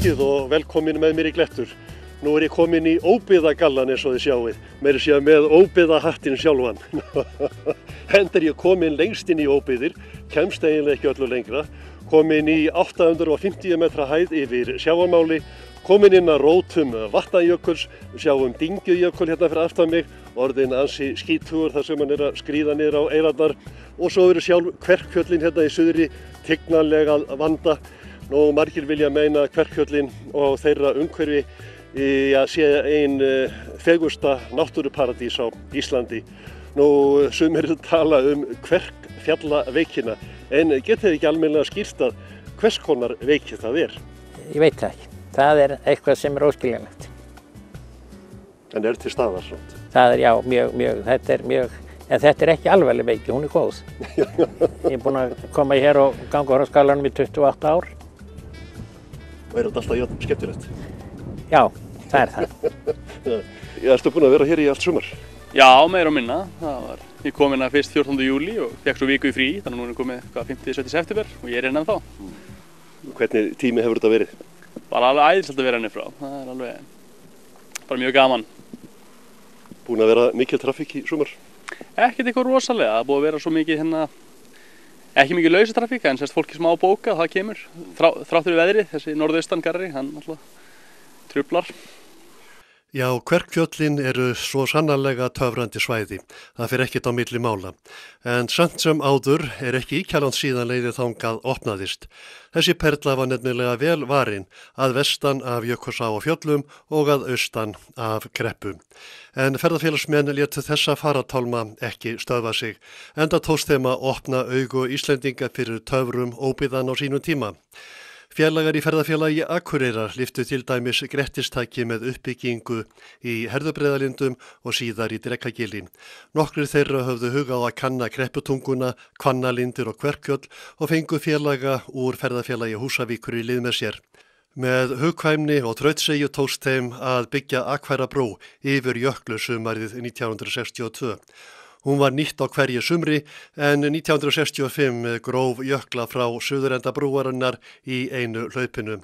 mikið og velkomin með mér í Glettur. Nú ég komin í óbyggðagallann eins og þið sjáið, meira að segja með óbyggðahattinn sjálfan. Enda ég komin lengst inn í óbyggðir, kemst eiginlega ekki öllu lengra, komin í 850 metra hæð yfir sjávarmáli, komin inn að rótum Vatnajökuls, sjáum Dyngjujökul hérna fyrir aftan mig, orðin ansi skítugur þar sem hann að skríða niður á Eyrarnar og svo eru sjálf Kverkfjöllin hérna í suðri tignarlega að vanda. Nú margir vilja meina Kverkfjöllin og þeirra umhverfi sé ein fegursta náttúruparadís á Íslandi. Nú sumir tala Kverkfjallaveikina, en getið þið ekki almennilega skýrt að hvers konar veiki það er? Ég veit það ekki. Það er eitthvað sem er óskiljanlegt. En er til staðar svona? Það er, já, mjög, en þetta er ekki alvarleg veiki, hún er góð. Ég er búinn að koma hér og ganga á skálanum í 28 ár. Og er þetta alltaf jafn skemmtilegt? Já, það er það. Ertu búinn að vera hér í allt sumar? Já, meira og minna. Ég kom hérna fyrst 14. júlí og fekk svo viku í frí, þannig að nú er komið 50-70 september og ég er hérna ennþá. Hvernig tími hefur þetta verið? Bara alveg æðislegt að vera henni frá. Það er alveg bara mjög gaman. Búin að vera mikil trafík í sumar? Ekkert eitthvað rosalega. Það er búið að vera svo mikið hérna, ekki mikið lausatrafík, en sérst fólki smá bóka, það kemur. Þrátt fyrir veðrið, þessi norðaustangarri, hann alltaf truflar. Já, Kverkfjöllin eru svo sannarlega töfrandi svæði. Það fer ekkert á milli mála. En samt sem áður er ekki íkjaland síðan leiðið þangað opnaðist. Þessi perla var nefnilega vel varin að vestan af Jökulsá og fjöllum og að austan af Kreppu. En ferðafélagsmenn létu þessa faratálma ekki stöðva sig, enda tókst þeim að opna augu Íslendinga fyrir töfrum óbyggðan á sínum tíma. Félagar í ferðafélagi Akureyrar lyftu til dæmis grettistaki með uppbyggingu í Herðubreiðarlindum og síðar í Drekagili. Nokkrir þeirra höfðu hugað að kanna Krepputunguna, Hvannalindir og Kverkfjöll og fengu félaga úr ferðafélagi Húsavíkur í lið með sér. Með hugkvæmni og þrautseigju tókst þeim að byggja Akfærabrú yfir Jöklu sumarið 1962. Hún var nýtt á hverju sumri en 1965 gróf jökla frá suðurenda brúarinnar í einu hlaupinu.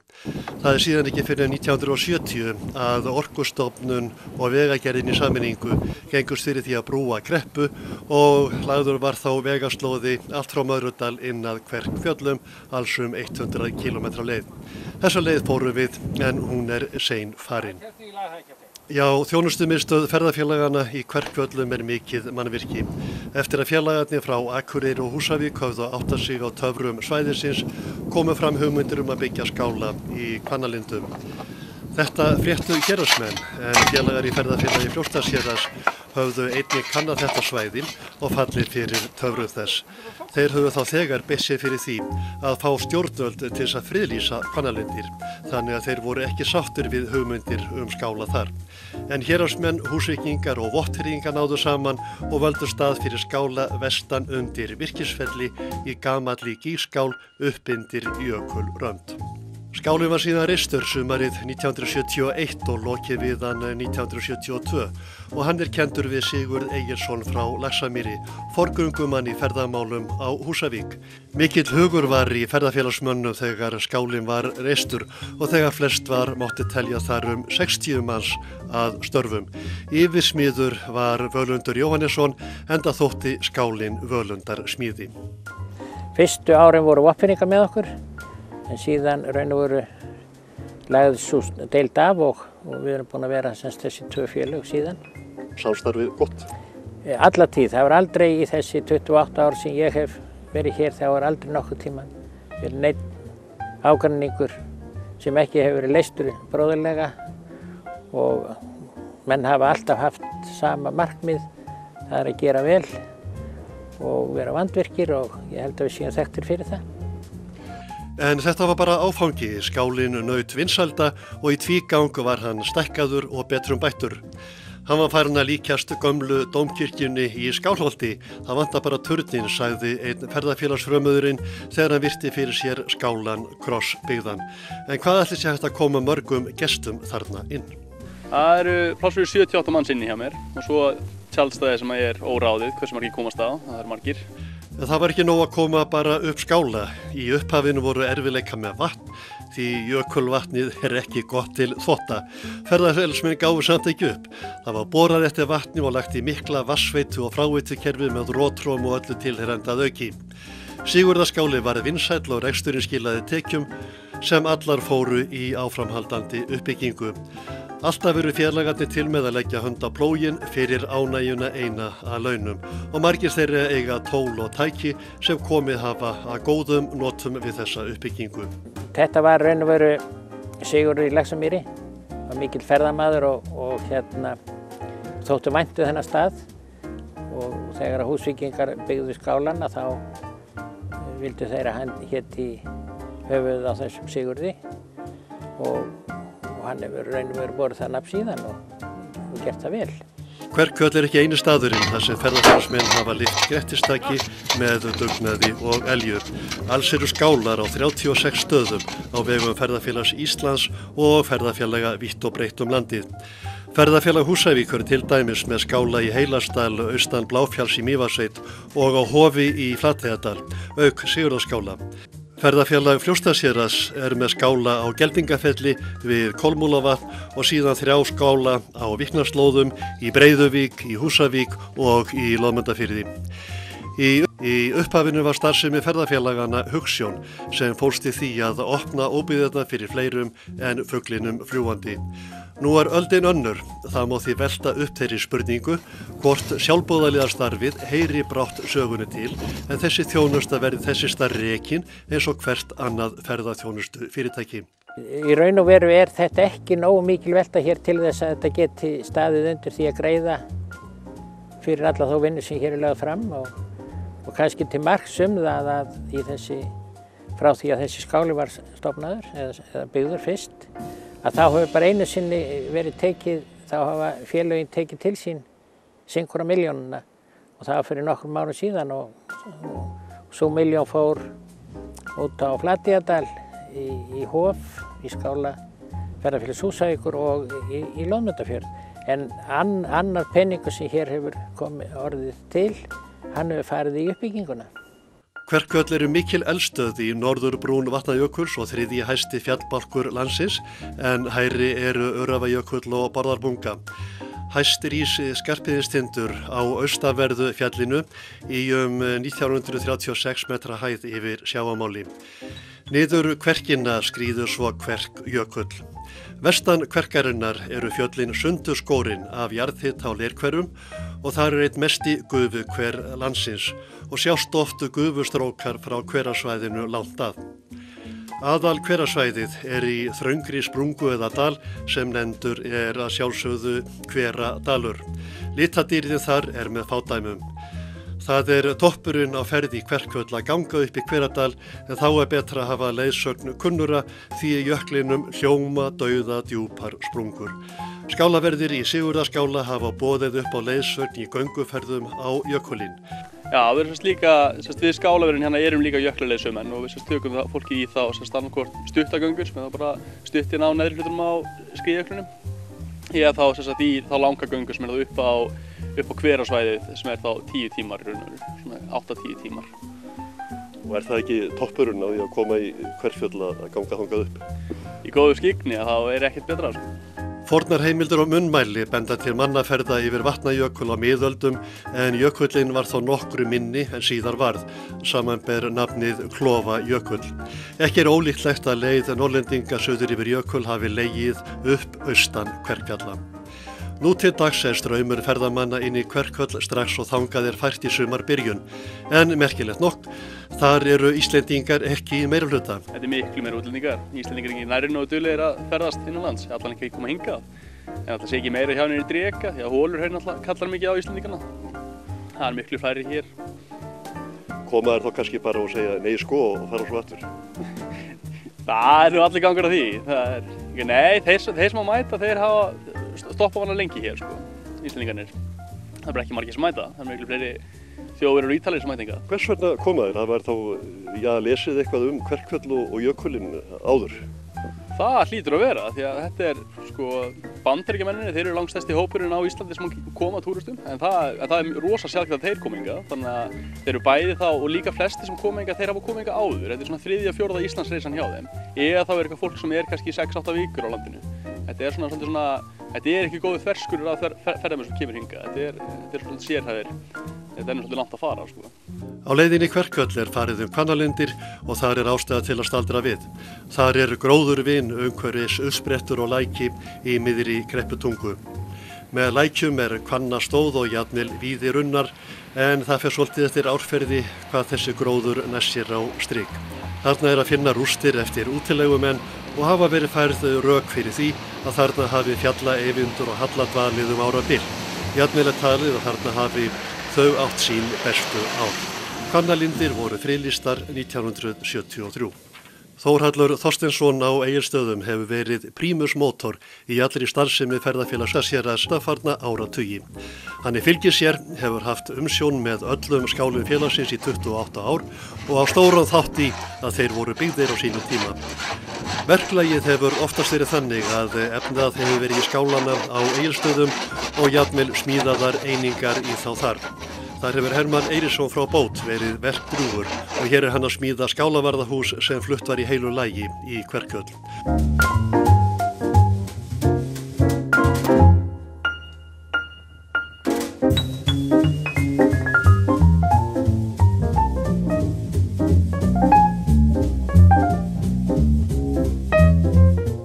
Það er síðan ekki fyrir 1970 að Orkustofnun og Vegagerðin í sameiningu gengust fyrir því að brúa Kreppu og lagður var þá vegaslóði allt frá Möðrudal inn að Kverkfjöllum, alls 100 km leið. Þessa leið fórum við en hún er sein farin. Já, þjónustumiðstöð ferðafélagana í Kverkfjöllum er mikið mannvirki. Eftir að félagarnir frá Akureyri og Húsavík höfðu áttað sig á töfrum svæðisins komu fram hugmyndir að byggja skála í Hvannalindum. Þetta fréttu héraðsmenn en félagar í ferðafélagi Fljótsdalshéraðs höfðu einnig kannað þetta svæði og fallið fyrir töfrum þess. Þeir höfðu þá þegar beitt fyrir því að fá stjórnvöld til þess að friðlýsa Hvannalindir, þannig að þeir voru ekki sáttir við hugmyndir skála þar. En héraðsmenn, húsvíkingar og vottfirðingar náðu saman og völdu stað fyrir skála vestan undir Virkisfelli í gamalli gígskál upp undir Jökulrönd. Skálinn var síðan reistur sumarið 1971 og lokið við hann 1972 og hann er kenndur við Sigurð Egilsson frá Laxamýri, forgöngumann í ferðamálum á Húsavík. Mikill hugur var í ferðafélagsmönnum þegar skálinn var reistur og þegar flest var mátti telja þar 60 manns að störfum. Yfirsmiður var Völundur Jóhannesson enda þótti skálinn Völundarsmíði. Fyrstu árin voru vopnfirðingar með okkur. En síðan raun og veru lagði svo deild af og við erum búin að vera þessi tvö félög síðan. Samstarfið gott? Alla tíð. Það var aldrei í þessi 28 ár sem ég hef verið hér, það var aldrei nokkuð tíman verið neinn ágreiningur sem ekki hefur verið leystur bróðurlega og menn hafa alltaf haft sama markmið, það er að gera vel og vera vandvirkir og ég held að við séum þekktir fyrir það. En þetta var bara áfangi, skálinn naut vinsælda og í tvígang var hann stækkaður og betrum bættur. Hann var farin að líkjast gömlu dómkirkjunni í Skálholti, það vantar bara turnin, sagði einn ferðafélagsfrömuðurinn þegar hann virti fyrir sér skálan krossbyggðan. En hvað ætli sé hægt að koma mörgum gestum þarna inn? Það eru pláss fyrir 78 manns inni hjá mér og svo tjaldstæði sem er óráðið, hversu margir komast á, það eru margir. Það var ekki nóg að koma bara upp skála. Í upphafinu voru erfiðleika með vatn, því jökulvatnið ekki gott til þvotta. Ferðafélagsmenn gáfu samt ekki upp. Það var borað eftir vatni og lagt í mikla vatnsveitu og fráveitukerfi með rotróm og öllu tilheyrandi að auki. Sigurðarskáli var vinsæll og reksturinn skilaði tekjum sem allar fóru í áframhaldandi uppbyggingu. Alltaf eru félagarnir til með að leggja hönd á plóginn fyrir ánægjuna eina að launum og margir þeirra eiga tól og tæki sem komið hafa að góðum notum við þessa uppbyggingu. Þetta var raun og veru Sigurður í Laxamýri, var mikill ferðamaður og þóttu væntu þennan stað og þegar Húsvíkingar byggðu skálanna þá vildu þeir að hann héti höfuðið á þessum Sigurði og hann hefur raun og veru borið það nafn síðan og gert það vel. Kverkfjöll ekki eini staðurinn þar sem ferðafélagsmenn hafa lyft grettistaki með dugnaði og elju. Alls eru skálar á 36 stöðum á vegum Ferðafélags Íslands og ferðafélaga vítt og breitt landið. Ferðafélag Húsavíkur til dæmis með skála í Heilasdal, austan Bláfjalls í Mývatnssveit og á Hofi í Flateyjardal, auk Sigurðarskála. Ferðafélag Fljótsdalshéraðs með skála á Geldingafelli við Kolmúlavatn og síðan 3 skála á Víknarslóðum, í Breiðuvík, í Húsavík og í Loðmundafirði. Í upphafinu var starfsemi ferðafélagana Hugsjón sem fólst í því að opna óbyggðirnar fyrir fleirum en fuglinum fljúgandi. Nú öldin önnur, það má því velta upp þeirri spurningu hvort sjálfboðaliðastarfið heyri brátt sögunni til en þessi þjónusta verði þessi starri rekin eins og hvert annað ferðaþjónustu fyrirtæki. Í raun og veru þetta ekki nógu mikil velta hér til þess að þetta geti staðið undir því að greiða fyrir alla þá vinnu sem hér lögð fram og kannski til marks það að frá því að þessi skáli var stofnaður eða byggður fyrst að þá hefur bara einu sinni verið tekið, þá hafa félögin tekið til sín einhverja milljónina og það var fyrir nokkrum árum síðan og svo milljón fór út á Flateyjardal í Hof, í skála Ferðafélags Húsavíkur og í Loðmundafjörð. En annar peningur sem hér hefur orðið til, hann hefur farið í uppbygginguna. Kverkfjöll eru mikil eldstöð í norðurbrún Vatnajökuls og 3. hæsti fjallbálkur landsins en hærri eru Öræfajökull og Bárðarbunga. Hæst rís Skarphéðinstindur á austanverðu fjallinu í 1936 metra hæð yfir sjávarmáli. Niður kverkina skríður svo Kverkjökull. Vestan kverkarinnar eru fjöllin Sunduskórinn af jarðhita á leirhverum og þar einn mesti gufuhver landsins og sjást oft gufustrókar frá hverasvæðinu langt að. Aðal hverasvæðið í þröngri sprungu eða dal sem nefndur að sjálfsögðu Hveradalur. Litadýrðin þar með fádæmum. Það toppurinn á ferði í Kverkfjöll að ganga upp í Hveradal en þá betra að hafa leiðsögn kunnura því í jöklinum hljóma dauða djúpar sprungur. Skálaverðir í Sigurðarskála hafa boðið upp á leiðsögn í gönguferðum á jökulinn. Já, við erum líka, við skálaverðin hérna erum líka jökluleiðsögumenn og við tökum fólki í þá annarkvort stuttagöngur sem er bara stuttin á neðri hlutunum á skriðjöklunum eða þá í þá langa göngur sem er upp á hverasvæðið sem þá 10 tímar, svona 8-10 tímar. Og það ekki toppurinn á því að koma í Kverkfjöll að ganga þangað upp? Í góðu skyggni þá ekkert betra. Fornar heimildir og munnmæli benda til mannaferða yfir Vatnajökul á miðöldum en jökullinn var þá nokkru minni en síðar varð, samanber nafnið Klofajökull. Ekki ólíklegt að leið Norðlendinga suður yfir jökul hafi legið upp austan Kverkfjalla. Nú til dags straumur ferðamanna inn í Kverkfjöll strax og þangað fært í sumarbyrjun. En merkilegt nokk, þar eru Íslendingar ekki í meirihluta. Þetta miklu meira útlendingar. Íslendingar ekki nærri nógu duglegir að ferðast innanlands, allan ekki koma hingað. En alltaf sé ekki meira hjá henni í Dreka, því að holur náttúrulega kallar mikið á Íslendingarna. Það miklu færri hér. Koma þær þá kannski bara og segja nei sko og fara svo aftur? Það nú allir gangur að því. Nei, þeir sem að mæta, þeir hafa stoppa hana lengi hér, Íslendingarnir. Það ekki margir sem mæta, það miklu fleiri Þjóðverjar og Ítalir sem mæta hingað. Hvers vegna koma þeir? Það var þá, lesið eitthvað Kverkfjöll og jökulinn áður? Það hlýtur að vera, því að þetta sko, Bandaríkjamennirnir, þeir eru langstærsti hópurinn á Íslandi sem koma túristum, en það er rosa sjálfsagt að þeir koma hingað, þannig að þeir eru bæði þá og líka flesti sem koma hingað, þeir hafa komið hingað áður, þetta er svona 3. og 4. Íslandsreisan hjá þeim, eða þá er eitthvað fólk sem er kannski 6-8 vikur á landinu. Þetta er þetta er ekki góður þverskurður af ferðamönnum sem kemur hingað, þetta er svona sérhæfir, þetta er svolítið langt að fara, sko. Á leiðinni í Kverkfjöll farið Hvannalindir og þar ástæða til að staldra við. Þar gróðurvin, umhverfis, uppsprettur og læki í miðri Krepputungu. Með lækjum Hvannastóð og jafnvel víðir runnar, en það fer svolítið eftir árferði hvað þessi gróður næsir á strik. Þarna að finna rústir eftir útilegumenn og hafa verið færð rök fyrir því að þarna hafi fjallaeyvindur og halladvalið árabil. Jafnvel talið að þarna hafi þau átt sín bestu ár. Hvannalindir voru friðlýstar 1973. Þórhallur Þorsteinsson á Egilsstöðum hefur verið prímus mótor í allri starfsemi ferðafélags Vestfjarða undanfarna áratugi. Hann fylgisér, hefur haft umsjón með öllum skálum félagsins í 28 ár og á stóran þátt í að þeir voru byggðir á sínum tíma. Verklagið hefur oftast verið þannig að efnað hefur verið í skálana á Egilsstöðum og jafnvel smíðaðar einingar í þá þar. Þar hefur Hermann Eiríksson frá Bót verið verkdrúgur og hér hann að smíða skálavarðahús sem flutt var í heilu lagi í Kverkfjöll.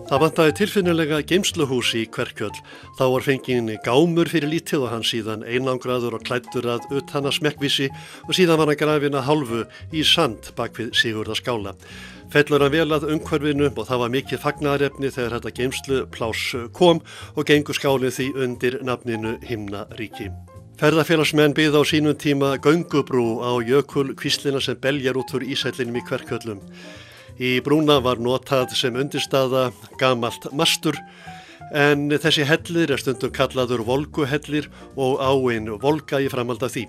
Það vantaði tilfinnilega geymsluhús í Kverkfjöll. Þá var fenginn gámur fyrir lítið og hann síðan einangraður og klæddur að utan að smekkvísi og síðan var hann grafinn að hálfu í sand bak við Sigurðarskála. Fellur hann vel að umhverfinu og það var mikið fagnaðarefni þegar þetta geymslupláss kom og gengur skálinn því undir nafninu Himnaríki. Ferðafélagsmenn byggðu á sínum tíma göngubrú á jökulkvíslina sem beljar út úr íshellinum í Kverkfjöllum. Í brúna var notað sem undirstaða gamalt mastur, en þessi hellir stundum kallaður Volguhellir og áin Volga í framhald af því.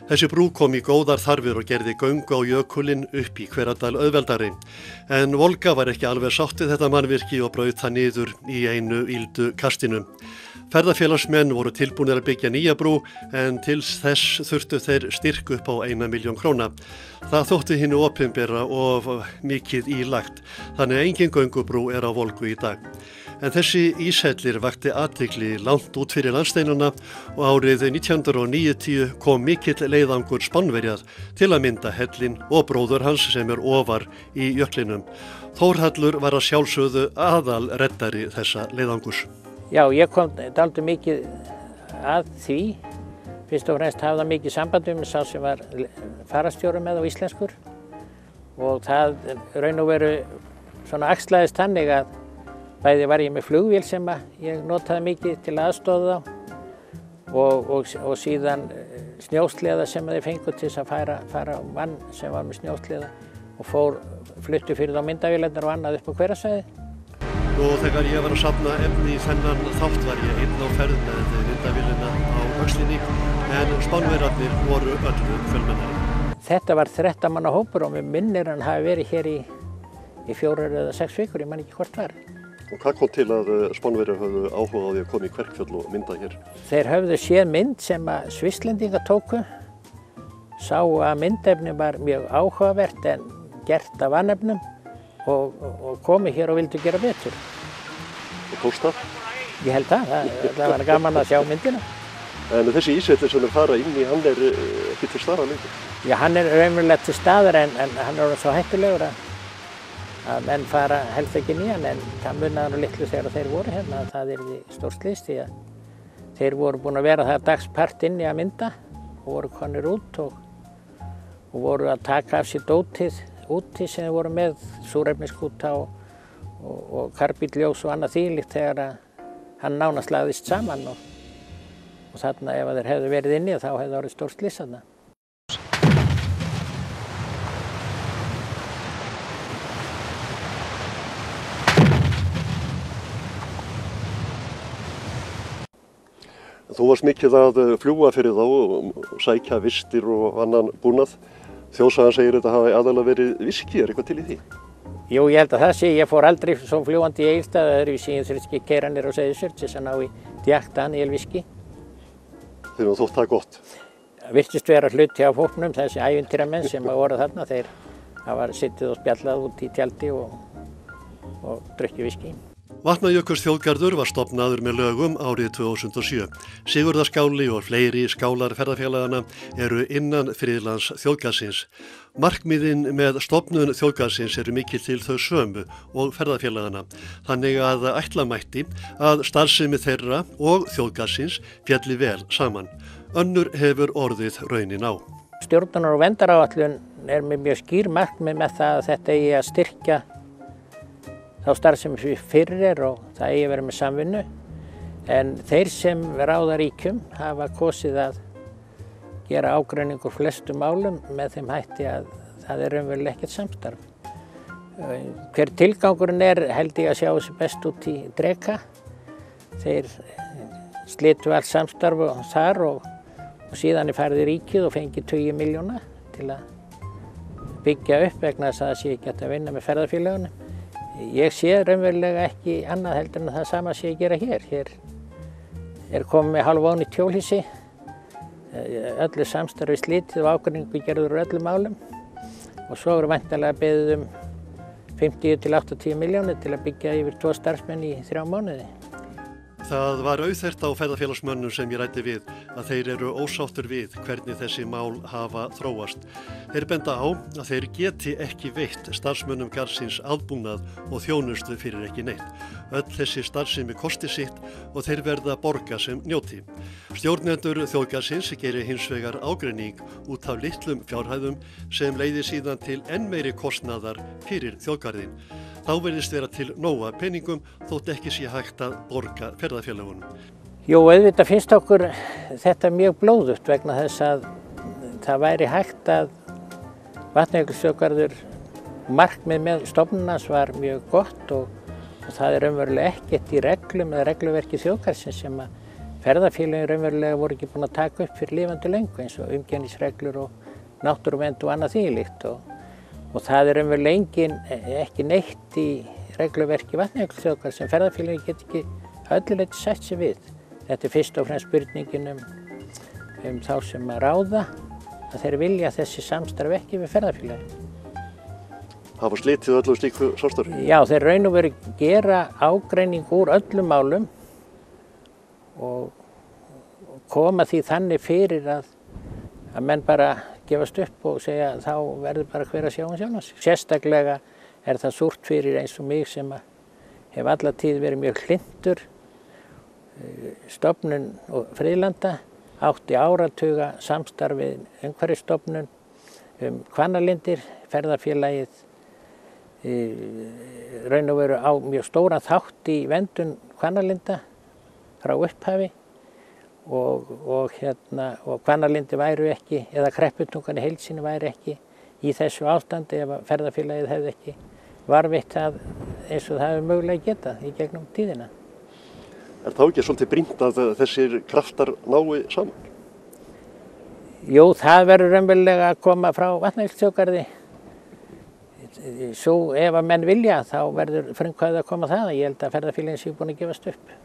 Þessi brú kom í góðar þarfir og gerði göngu á jökulinn upp í Hveradal auðveldari, en Volga var ekki alveg sátt við þetta mannvirki og braut það niður í einu ýldu kastinu. Ferðafélagsmenn voru tilbúnir að byggja nýja brú en til þess þurftu þeir styrk upp á 1 milljón króna. Það þótti hinu opinbera of mikið ílagt, þannig að engin göngubrú á Volgu í dag. En þessi íshellir vakti athygli langt út fyrir landsteinana og árið 1990 kom mikill leiðangur Spánverjað til að mynda hellinn og bróður hans sem ofar í jöklinum. Þórhallur var að sjálfsögðu aðal reddari þessa leiðangurs. Já, ég kom dálítið mikið að því. Fyrst og fremst hafði það mikið samband með sá sem var fararstjóri með á íslenskur og það raun og veru svona axlaðist þannig að bæði var ég með flugvél sem ég notaði mikið til aðstoða og síðan snjósleða sem þeir fengu til þess að fara mann sem var með snjósleða og fluttu fyrir þá myndavélarnar og annað upp á Hverasvæði. Og þegar ég var að safna efni í þennan þátt var ég einn á ferð með myndavélina á Öxlinni, en Spánverjarnir voru öllu fjölmennari. Þetta var 13 manna hópur og mér minnir hann hafi verið hér í 4 eða 6 vikur, ég man ekki hvort var. Og hvað kom til að Spánverjar höfðu áhuga á því að koma í Kverkfjöll og mynda hér? Þeir höfðu séð mynd sem að Svisslendingar tóku, sá að myndefni var mjög áhugavert en gert af annefnum og komi hér og vildu gera betur. Og tókst það? Ég held það var gaman að sjá myndina. En þessi íshellir sem fara inn í, hann ekki til staðar lengur? Já, hann raunverulega til staðar en hann svo hættulegur að menn fara helst ekki nýjan, en það munaði nú litlu þegar þeir voru hérna að það yrði stórt slys því að þeir voru búin að vera það dagspart inni að mynda og voru komnir út og voru að taka af sér dótið úti sem þeir voru með, súrefniskúta og karbídljós og annað þvílíkt þegar hann nánast lagðist saman og þarna ef þeir hefðu verið inni þá hefði orðið stórt slys þarna. Þú varst mikið að fljúga fyrir þá og sækja vistir og annan búnað. Þjóðsagan segir þetta hafi aðalega verið viski, eitthvað til í því? Jú, ég held að það sé, ég fór aldrei svo fljúgandi í Egilsstað að öðruvísi ég þurfti ekki að keyra niður á Seyðisfjörð til þess að ná í Jack Daniel viski. Þeir eru þótt það gott. Það virtist vera hluti af hópnum, þessi ævintýramenn sem voru þarna, þeir hafa sittið og spjallað út í tjaldi og drukkið viski. Vatnajökulsþjóðgarður var stofnaður með lögum árið 2007. Sigurðarskáli og fleiri skálar ferðafélagana eru innan friðlands þjóðgarðsins. Markmiðin með stofnun þjóðgarðsins eru mikið til þau sömu og ferðafélagana. Þannig að ætla mætti að starfsemi þeirra og þjóðgarðsins fjalli vel saman. Önnur hefur orðið raunin á. Stjórnunar- og verndaráætlun er með mjög skýr markmið með það að þetta eigi að styrkja þá starfsemi sem fyrir og það eigi að vera með samvinnu. En þeir sem ráða ríkjum hafa kosið að gera ágreiningur flestum málum með þeim hætti að það er raunverulega ekkert samstarf. Hver tilgangurinn er held ég að sjá þessi best út í Dreka. Þeir slitu allt samstarf þar og síðan er farið í ríkið og fengið 20 milljóna til að byggja upp vegna þess að það sé ekki hægt að vinna með ferðafélögunum. Ég sé raunverulega ekki annað heldur en það sama sé að gera hér. Hér er komið með hálfónýtt hjólhýsi, öllu samstarfi slitið og ágreiningu gerður úr öllum málum og svo eru væntanlega beðið 50 til 80 milljónir til að byggja yfir 2 starfsmenn í 3 mánuði. Það var auðþekkt á ferðafélagsmönnum sem ég ræddi við að þeir eru ósáttur við hvernig þessi mál hafa þróast. Þeir benda á að þeir geti ekki veitt starfsmönnum garðsins aðbúnað og þjónustu fyrir ekki neitt. Öll þessi starfsemi kosti sitt og þeir verða borga sem njóti. Stjórnendur þjóðgarðsins gerir hins vegar ágreining út af litlum fjárhæðum sem leiðir síðan til enn meiri kostnaðar fyrir þjóðgarðinn. Þá verðist vera til nóga peningum þótt ekki sé hægt að borga ferðafélagunum. Jú, auðvitað finnst okkur þetta mjög blóðugt vegna þess að það væri hægt að Vatnajökulsþjóðgarður markmið með stofnunans var mjög gott og það er raunverulega ekkert í reglum eða regluverki þjóðgarðsins sem að ferðafélagin raunverulega voru ekki búin að taka upp fyrir lifandi löngu eins og umgengnisreglur og náttúruvernd og annað þvílíkt og það er raunverulega ekki neitt í regluverki Vatnajökulsþjóðgarðs sem ferðafélagin get ekki að öllu leyti sætt sig við. Þetta er fyrst og fremst spurningin þá sem að ráða að þeir vilja þessi samstarf ekki við ferðafélagin. Hafa slitið öllu slíku samstarfi? Já, þeir raun og veru gera ágreining úr öllum málum og koma því þannig fyrir að menn bara gefast upp og segja þá verður bara hver að sjá sjálfan sig. Sérstaklega er það súrt fyrir eins og mig sem hef alla tíð verið mjög hlynntur stofnun og friðlanda, átti áratuga samstarfið umhverfisstofnun Hvannalindir, ferðafélagið raun og veru á mjög stóran þátt í verndun Hvannalinda frá upphafi og Hvannalindir væru ekki, eða Krepputungan í heild sinni væri ekki í þessu ástandi ef ferðafélagið hefði ekki varðveitt það eins og það hefur mögulega getað í gegnum tíðina. Er þá ekki svolítið brýnt að þessir kraftar nái saman? Jú, það verður raunverulega að koma frá Vatnajökulsþjóðgarði. Svo ef að menn vilja þá verður frumkvæðið að koma það. Ég held að ferðafélagin séu búin að gefast upp.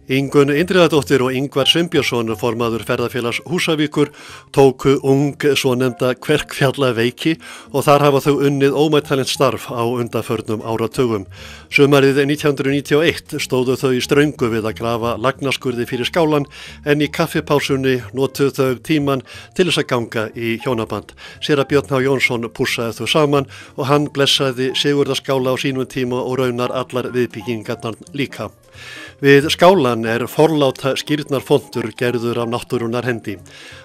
Ingunn Indriðadóttir og Ingvar Sveinbjörnsson, formaður ferðafélags Húsavíkur, tóku ung svonefnda Kverkfjallaveiki og þar hafa þau unnið ómetanlegt starf á undanförnum áratugum. Sumarið 1991 stóðu þau í ströngu við að grafa lagnaskurði fyrir skálan en í kaffipásunni notuðu þau tíman til þess að ganga í hjónaband. Séra Björn H. Jónsson pússaði þau saman og hann blessaði Sigurðarskála á sínum tíma og raunar allar viðbyggingarnar líka. Við skálan er forláta skírnarfontur gerður af náttúrunnar hendi.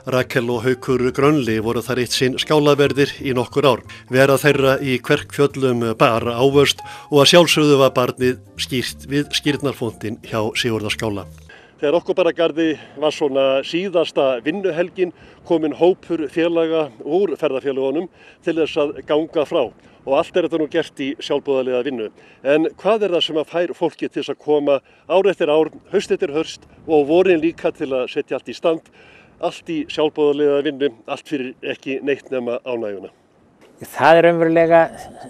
Rakel og Haukur Grönli voru þar eitt sinn skálaverðir í nokkur ár. Vera þeirra í Kverkfjöllum bar ávöxt og að sjálfsögðu var barnið skýrt við skírnarfontin hjá Sigurðarskála. Þegar Okkuberagarði var svona síðasta vinnuhelgin kominn hópur félaga úr ferðafélagunum til þess að ganga frá. Og allt er þetta nú gert í sjálfboðaliða vinnu. En hvað er það sem að fær fólki til þess að koma ár eftir ár, haust eftir haust og vorin líka til að setja allt í stand, allt í sjálfboðaliða vinnu, allt fyrir ekki neitt nema ánægjuna? Það raunverulega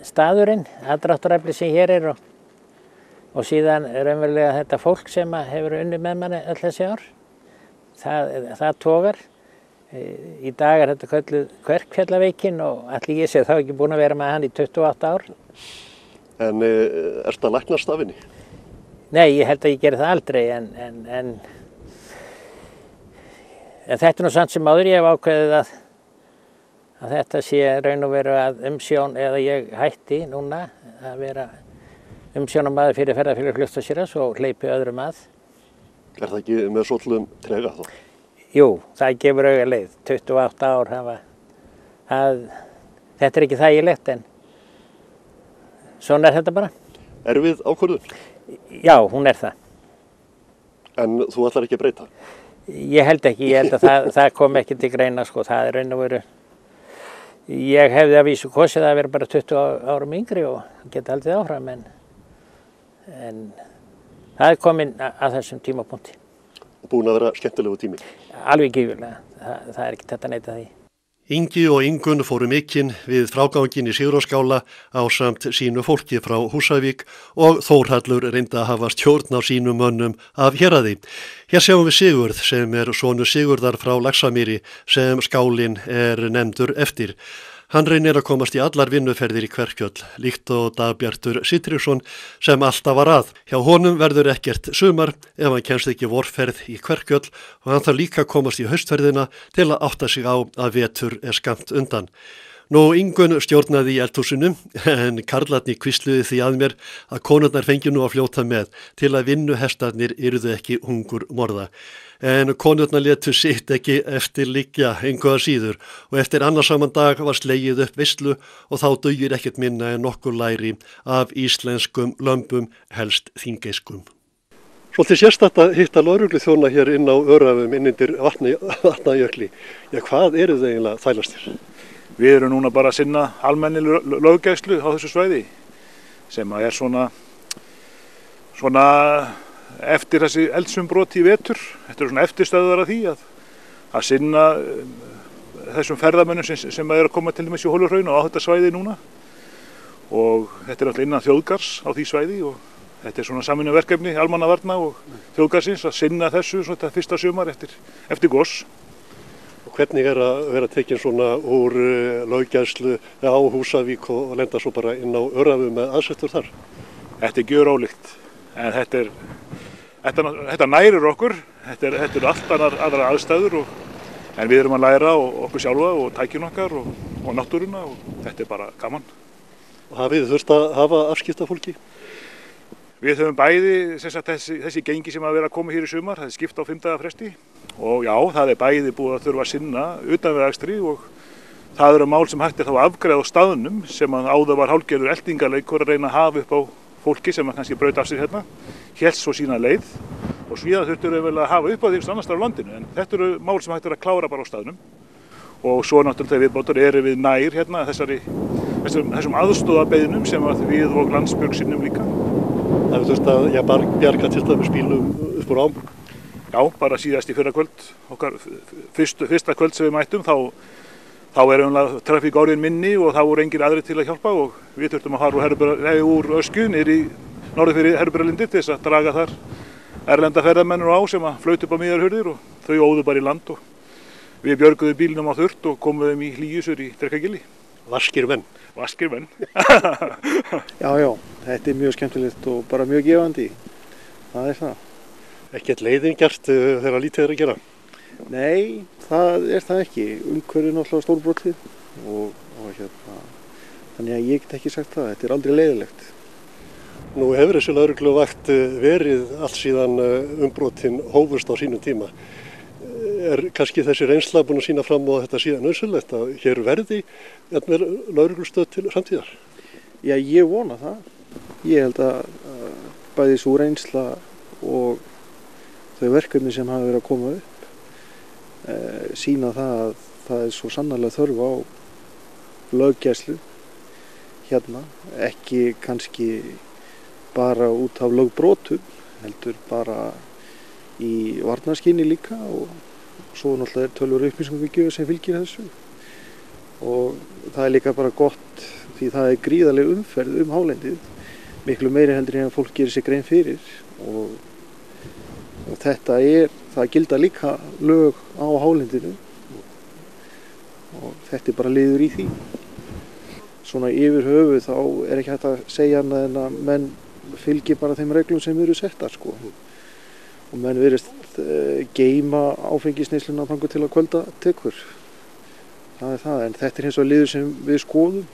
staðurinn, aðdráttaraflið sem hér og síðan raunverulega þetta fólk sem hefur unnið með manni öll þessi ár. Það togar. Í dag þetta kölluð Kverkfjallaveikin og ætli ég sé þá ekki búin að vera með hann í 28 ár. En ertu að læknast af henni? Nei, ég held að ég geri það aldrei en þetta nú samt sem áður ég hef ákveðið að þetta sé raun og veru að umsjón eða ég hætti núna að vera umsjónarmaður fyrir ferðafélag Fljótsdalshéraðs og hleypi öðrum að. Það ekki með svolum trega þá? Jú, það gefur auga leið. 28 ár þetta ekki þægilegt en svona þetta bara. Erfið ákvörðun? Já, hún það. En þú ætlar ekki að breyta? Ég held ekki, ég held að það kom ekki til greina sko, það raun og veru. Ég hefði að vísu kosið að vera bara 20 árum yngri og geta haldið áfram en það komin að þessum tímapunkti. Og búin að vera skemmtilegu tími? Alveg gífurlega, það ekki þetta að neita því. Ingi og Ingunn fóru mikinn við frágangin í Sigurðarskála ásamt sínu fólki frá Húsavík og Þórhallur reyndi að hafa stjórn á sínum mönnum af héraði. Hér sjáum við Sigurð sem sonur Sigurðar frá Laxamýri sem skálinn nefndur eftir. Hann reynir að komast í allar vinnuferðir í Kverkfjöll, líkt og Dagbjartur Sigtryggsson sem alltaf var að. Hjá honum verður ekkert sumar ef hann kemst ekki vorferð í Kverkfjöll og hann þarf líka að komast í haustferðina til að átta sig á að vetur skammt undan. Nú Ingunn stjórnaði í eldhúsinu en karlarnir hvísluðu því að mér að konurnar fengi nú að fljóta með til að vinnuhestarnir yrðu ekki hungurmorða. En konurnar létu sitt ekki eftir liggja engu að síður og eftir annarsaman dag var slegið upp veislu og þá dugir ekkert minna en nokkur læri af íslenskum lömbum, helst þingeiskum. Svolítið sérstakt að hitta lögregluþjóna hér inn á Öræfum innundir Vatnajökli. Já, hvað eru þau eiginlega þælastir? Við erum núna bara að sinna almenni löggæslu á þessu svæði sem er svona eftir þessi eldsumbrot í vetur. Þetta svona eftirstöðvar af því að sinna þessum ferðamönnum sem að koma til dæmis í Hólahraun og á þetta svæði núna. Og þetta alltaf innan þjóðgarðs á því svæði og þetta svona samvinnuverkefni almannavarna og þjóðgarðsins að sinna þessu þetta fyrsta sumar eftir gos. Og hvernig að vera tekinn svona úr löggæslu á Húsavík og lenda svo bara inn á Öræfum með aðsettur þar? Þetta gjörólíkt, en þetta nærir okkur, þetta er allt aðra aðstæður en við erum að læra okkur sjálfa og tækjun okkar og náttúruna og þetta er bara gaman. Og hafið þið þurft að hafa afskiptafólki? Við höfum bæði þessi gengi sem að vera að koma hér í sumar, það er skipt á 5 daga fresti og já, það er bæði búið að þurfa að sinna utanvegaakstri og það eru mál sem hægt þá að afgreiða á staðnum sem að áður var hálfgerður eltingarleikur að reyna að hafa upp á fólki sem að kannski braut af sér hérna, hélt svo sína leið og síðan þurftur við vel að hafa upp á því annars staðar á landinu en þetta eru mál sem hægt að klára bara á staðnum og svo náttúrulega viðbótar erum við nær hérna þessum aðstoðarbeiðnum sem að við og Landsbjörg sinnum líka. Það hefur þurft að bjarga til dæmis bílum upp úr ám? Já, bara síðast í fyrrakvöld, okkar fyrsta kvöld sem við mættum þá er trafík orðin minni og þá voru engir aðrir til að hjálpa og við þurftum að fara úr Öskju niður í norður fyrir Herbralindi til þess að draga þar erlenda ferðamennur á sem að flauta upp á miðjarhurðir og þau óðu bara í land og við björguðum bílnum á þurrt og komum þeim í hlýjusur í Drekagili. Vaskir menn. Vaskir menn. Já, þetta er mjög skemmtilegt og bara mjög gefandi. Það er það. Ekkert leiðingjart þegar lítið að gera? Nei, það er það ekki. Umhverfið er náttúrulega stórbrotið og þannig að ég get ekki sagt það. Þetta er aldrei leiðilegt. Nú hefur þessi lögregluvakt verið allt síðan umbrotin hófust á sínum tíma. Er kannski þessi reynsla búin að sýna fram á þetta síðan nauðsynlegt að hér verði lögreglustöð til framtíðar? Já, ég vona það. Ég held að bæði sú reynsla og þau verkefni sem hafa verið að koma upp sýna það að það er svo sannarlega þörf á löggæslu hérna, ekki kannski bara út af lögbrotum, heldur bara í varnarskyni líka og svo náttúrulega er tölvur upplýsingagjöf sem fylgir þessu og það er líka bara gott því það er gríðarleg umferð hálendið, miklu meiri heldur en fólk gerir sig grein fyrir og það gilda líka lög á hálendinu og þetta er bara liður í því. Svona yfir höfuð þá er ekki hægt að segja annað en að menn fylgi bara þeim reglum sem eru settar sko. Og menn virðist geyma áfengisneysluna þangað til að kvölda tekur. Það er það, en þetta er hins vegar liður sem við skoðum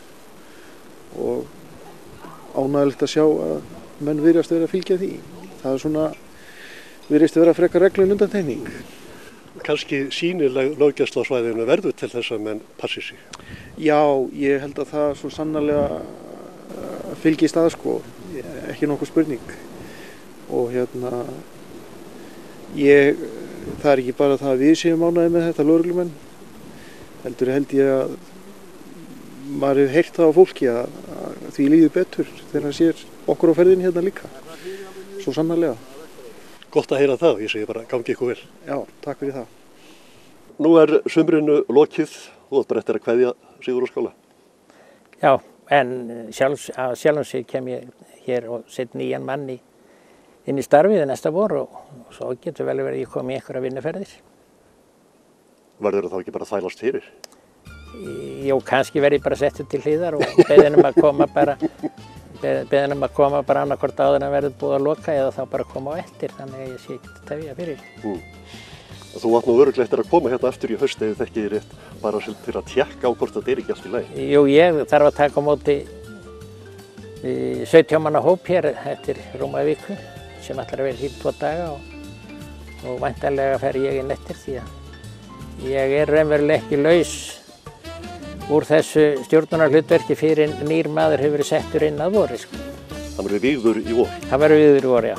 og ánægilegt að sjá að menn virðast vera að fylgja því. Það er svona, virðist vera frekar reglun undantekning. Kannski sýnileg löggæsla á svæðinu verður til þess að menn passi sig? Já, ég held að það svo sannarlega fylgist að sko, ekki nokkuð spurning. Og það er ekki bara það að við séum ánægðir með þetta lögreglumenn, heldur held ég að maður hefur heyrt það á fólki að því líður betur þegar hann sér okkur á ferðinni hérna líka, svo sannarlega. Gott að heyra það, ég segi bara gangi ykkur vel. Já, takk fyrir það. Nú er sumrinu lokið og bara eftir að kveðja Sigurðarskála. Já, en sjálfum sig kem ég hér og set nýjan manni inn í starfið næsta vor og svo getur vel verið ég komið í einhverja vinnuferðir. Verður það þá ekki bara að þælast fyrir? Jú, kannski verið bara settur til hliðar og beðin að koma bara annarkvort áður en verður búið að loka eða þá bara koma á eftir, þannig að ég sé ekki að tefja fyrir. Þú átt nú örugglega eftir að koma hérna aftur í haust eða þekki þér rétt bara til að tékka á hvort þetta er ekki allt í lagi. Jú, ég þarf að taka á móti 17 manna hóp hér eftir rúma viku sem ætlar að vera hér 2 daga og væntanlega fer ég inn eftir því að ég er raunverulega ekki laus úr þessu stjórnunarhlutverki fyrir nýr maður hefur verið settur inn að vori. Sko. Það verður vígður í vor? Það verður vígður í vor, já.